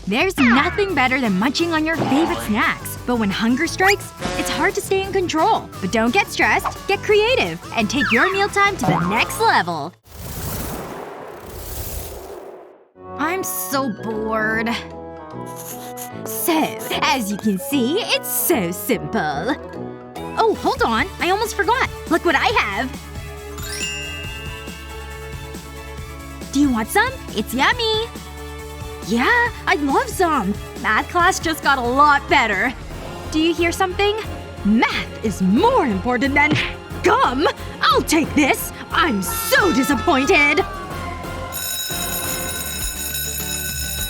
There's nothing better than munching on your favorite snacks. But when hunger strikes, it's hard to stay in control. But don't get stressed. Get creative. And take your mealtime to the next level. I'm so bored. So, as you can see, it's so simple. Oh, hold on. I almost forgot. Look what I have. Do you want some? It's yummy. Yeah, I'd love some. Math class just got a lot better. Do you hear something? Math is more important than gum! I'll take this! I'm so disappointed!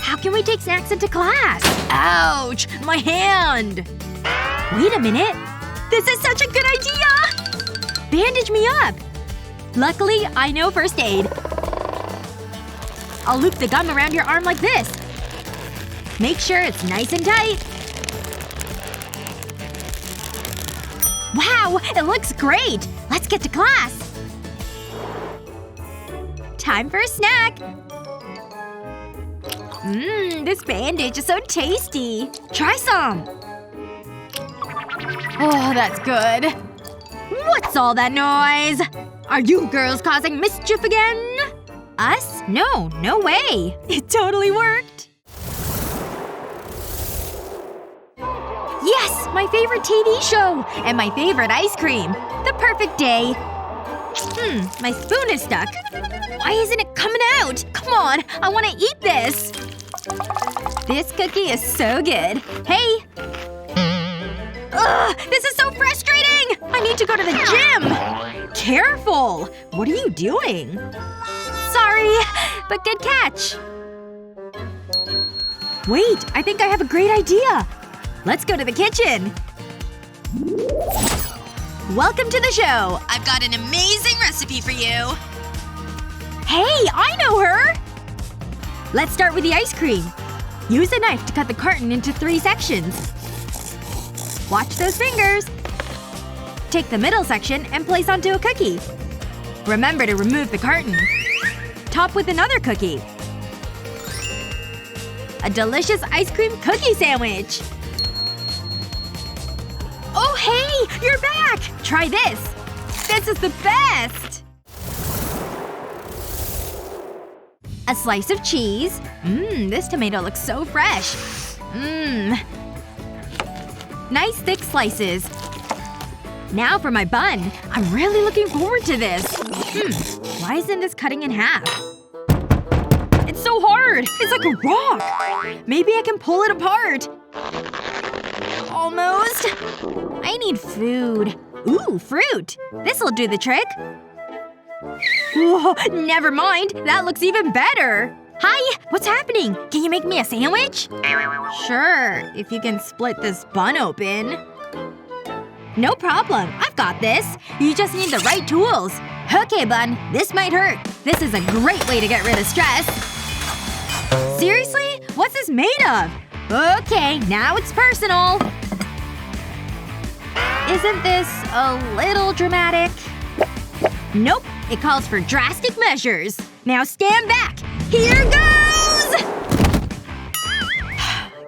How can we take snacks into class? Ouch! My hand! Wait a minute. This is such a good idea! Bandage me up! Luckily, I know first aid. I'll loop the gum around your arm like this. Make sure it's nice and tight. Wow! It looks great! Let's get to class! Time for a snack! This bandage is so tasty. Try some! Oh, that's good. What's all that noise? Are you girls causing mischief again? Us? No. No way. It totally worked. Yes! My favorite TV show! And my favorite ice cream. The perfect day. My spoon is stuck. Why isn't it coming out? Come on! I want to eat this! This cookie is so good. Hey! Ugh! This is so frustrating! I need to go to the gym! Careful! What are you doing? Sorry, but good catch. Wait, I think I have a great idea. Let's go to the kitchen. Welcome to the show. I've got an amazing recipe for you. Hey, I know her! Let's start with the ice cream. Use a knife to cut the carton into 3 sections. Watch those fingers. Take the middle section and place onto a cookie. Remember to remove the carton. Top with another cookie. A delicious ice cream cookie sandwich! Oh hey! You're back! Try this! This is the best! A slice of cheese. This tomato looks so fresh. Nice thick slices. Now for my bun. I'm really looking forward to this. Why isn't this cutting in half? It's so hard! It's like a rock! Maybe I can pull it apart. Almost. I need food. Ooh, fruit. This'll do the trick. Whoa, never mind. That looks even better. Hi! What's happening? Can you make me a sandwich? Sure, if you can split this bun open. No problem. I've got this. You just need the right tools. Okay, bun. This might hurt. This is a great way to get rid of stress. Seriously? What's this made of? Okay, now it's personal. Isn't this a little dramatic? Nope. It calls for drastic measures. Now stand back. Here goes!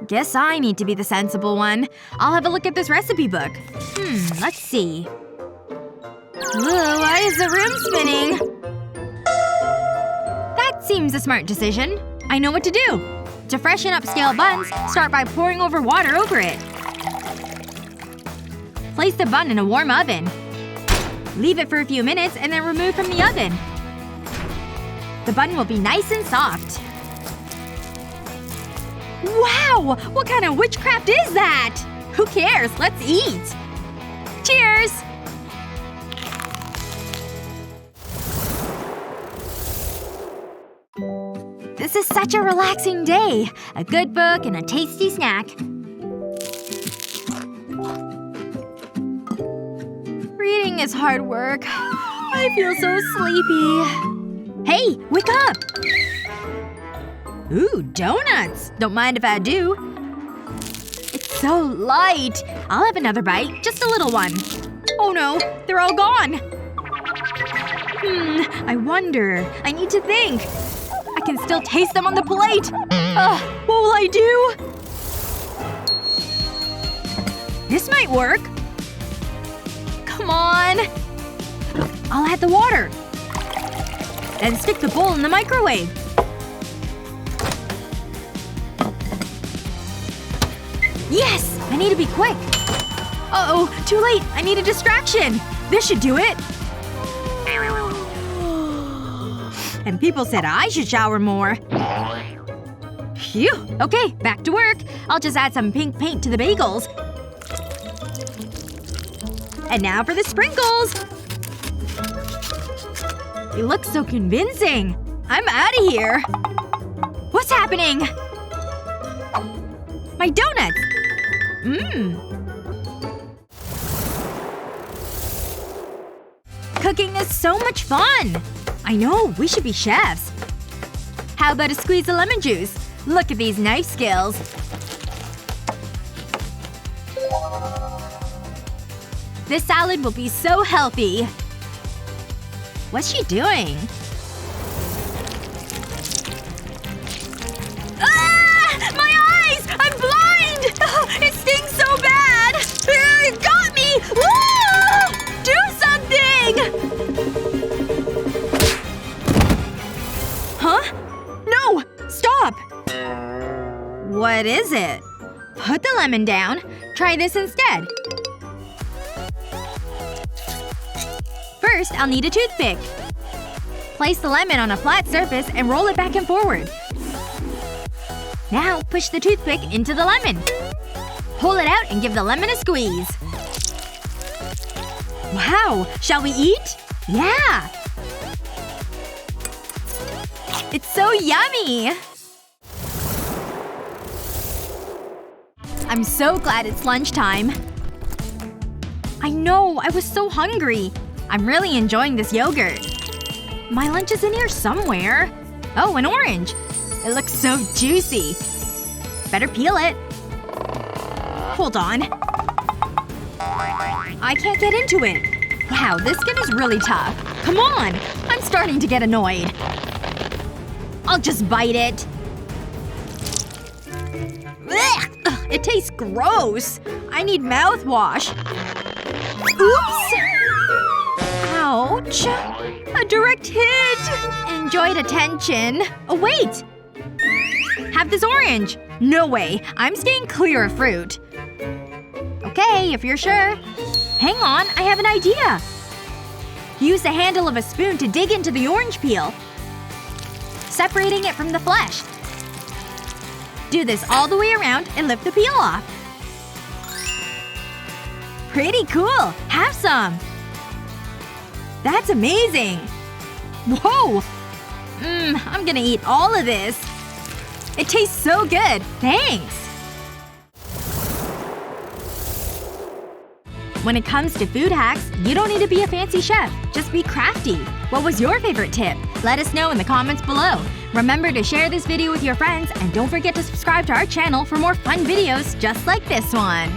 Guess I need to be the sensible one. I'll have a look at this recipe book. Let's see. Why is the room spinning? That seems a smart decision. I know what to do. To freshen up stale buns, start by pouring water over it. Place the bun in a warm oven. Leave it for a few minutes and then remove from the oven. The bun will be nice and soft. Wow! What kind of witchcraft is that? Who cares? Let's eat! Cheers! This is such a relaxing day. A good book and a tasty snack. Reading is hard work. I feel so sleepy. Hey! Wake up! Ooh, donuts! Don't mind if I do. It's so light. I'll have another bite. Just a little one. Oh no. They're all gone. I wonder. I need to think. I can still taste them on the plate. What will I do? This might work. Come on. I'll add the water. And stick the bowl in the microwave. Yes! I need to be quick. Uh-oh. Too late. I need a distraction. This should do it. And people said I should shower more. Phew. Okay, back to work. I'll just add some pink paint to the bagels. And now for the sprinkles! They look so convincing. I'm outta here. What's happening? My donuts! Cooking is so much fun! I know, we should be chefs. How about a squeeze of lemon juice? Look at these knife skills. This salad will be so healthy. What's she doing? Ah! My eyes! I'm blind! It stings so bad! It got me! Ah! Do something! Huh? No! Stop! What is it? Put the lemon down. Try this instead. First, I'll need a toothpick. Place the lemon on a flat surface and roll it back and forward. Now, push the toothpick into the lemon. Pull it out and give the lemon a squeeze. Wow! Shall we eat? Yeah! It's so yummy! I'm so glad it's lunchtime. I know, I was so hungry. I'm really enjoying this yogurt. My lunch is in here somewhere. Oh, an orange. It looks so juicy. Better peel it. Hold on. I can't get into it. Wow, this skin is really tough. Come on! I'm starting to get annoyed. I'll just bite it. Ugh! It tastes gross. I need mouthwash. Oops! Ouch. A direct hit! Enjoyed attention. Oh, wait! Have this orange. No way. I'm staying clear of fruit. Okay, if you're sure. Hang on, I have an idea. Use the handle of a spoon to dig into the orange peel, separating it from the flesh. Do this all the way around and lift the peel off. Pretty cool! Have some! That's amazing! Whoa! I'm gonna eat all of this. It tastes so good. Thanks! When it comes to food hacks, you don't need to be a fancy chef. Just be crafty. What was your favorite tip? Let us know in the comments below. Remember to share this video with your friends, and don't forget to subscribe to our channel for more fun videos just like this one.